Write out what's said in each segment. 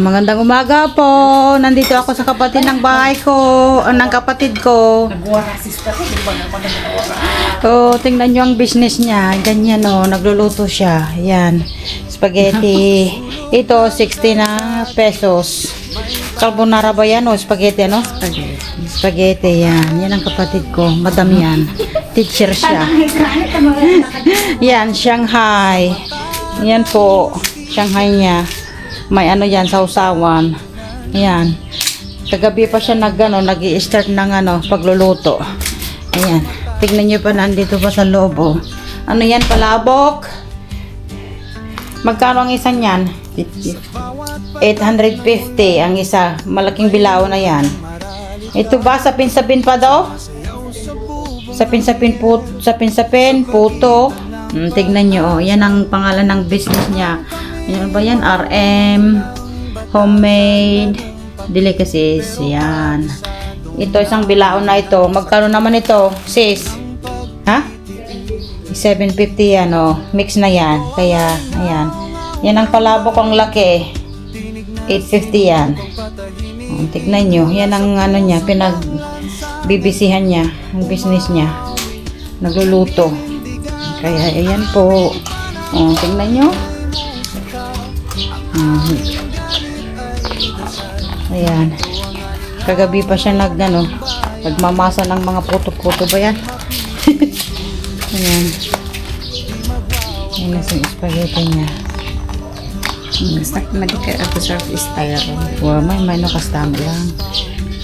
Magandang umaga po. Nandito ako sa kapatid ng bahay ko, ng kapatid ko. Oh, tingnan nyo ang business niya. Ganyan oh, nagluluto siya. Yan. Spaghetti. Ito 60 na pesos. Carbonara ba yan o spaghetti ano? Spaghetti yan. Yan ang kapatid ko. Madam yan. Teacher siya. Yan, Shanghai. Yan po. Shanghai niya. May ano yan, sausawan. Ayan. Kagabi pa siya nag-i-start ng pagluluto. Ayan. Tignan niyo pa, nandito pa sa loob. Oh. Ano yan, palabok? Magkano ang isa niyan? 850 ang isa. Malaking bilao na yan. Ito ba, sapin-sapin pa daw? Sapin-sapin puto. Tignan niyo, oh. Yan ang pangalan ng business niya. Ano ba yan? RM Homemade Delicacies. Yan. Ito isang bilao na ito. Magkano naman ito? Sis? Ha? 750 yan oh. Mix na yan. Kaya, ayan. Yan ang palabok ang laki. 850 yan. Tignan nyo. Yan ang ano niya. Pinagbibisihan niya. Ang business niya. Nagluluto. Kaya, ayan po. Tignan nyo. Ayan. Kagabi pa siya nagmamasa ng mga puto-puto ba yan? Ayan. Ayan yung spaghetti niya. Medical at serve style. Wow, may customer lang.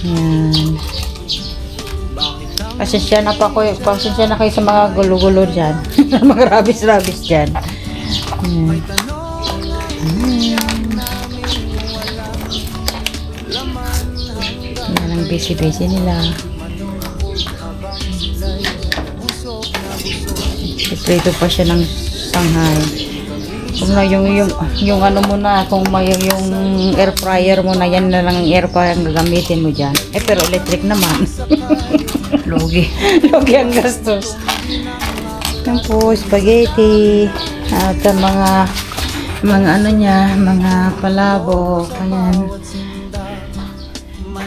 Ayan. Pasensya na kayo sa mga gulo-gulo dyan. Mga rabis-rabis dyan. Ayan. Yan ang busy-busy nila. Iprito pa siya ng Shanghai. Kung na yung ano mo na, kung may yung air fryer mo na, yan na lang ang air fryer ang gagamitin mo dyan. Pero electric naman. Logi ang gastos. Yan po, spaghetti. At mga ano niya, mga palabok. Ayan.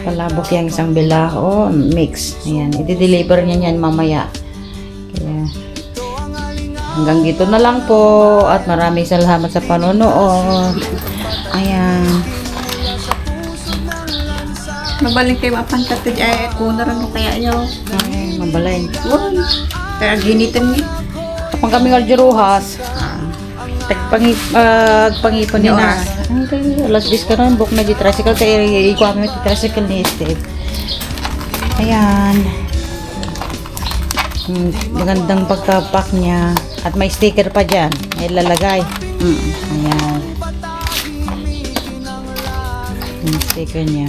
Palabok yung isang bilao. Mix. Ayan. I-deliver niya yan mamaya. Kaya, hanggang dito na lang po. At maraming salamat sa panonood. Ayan. Mabaling kayo mapantatid ay kuna rin mo kaya nyo. Ay, mabalay. Kaya ginitin niyo. Kapag kami ngaljuruhas, pangipon ni oras. Okay, alas 10 ka rin, book na di tricycle, kaya ikuha mo yung tricycle ni Steve. Ayan. Magandang pagkapak niya. At may sticker pa dyan. May lalagay. Ayan. Yung sticker niya.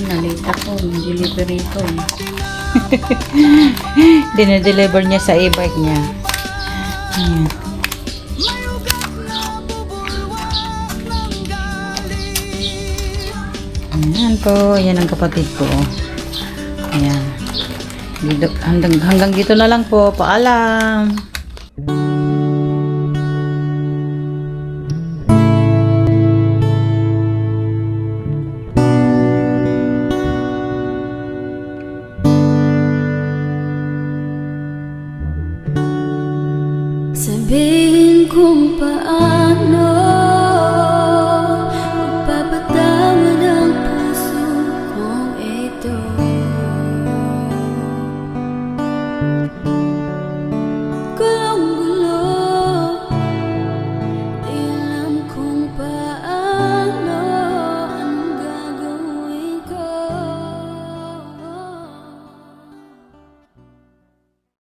Nalita ko, delivery ko. Dinedeliver niya sa e-bike niya. Ayan. Ayan po. Ayan ang kapatid ko. Ayan. Hanggang dito na lang po. Paalam.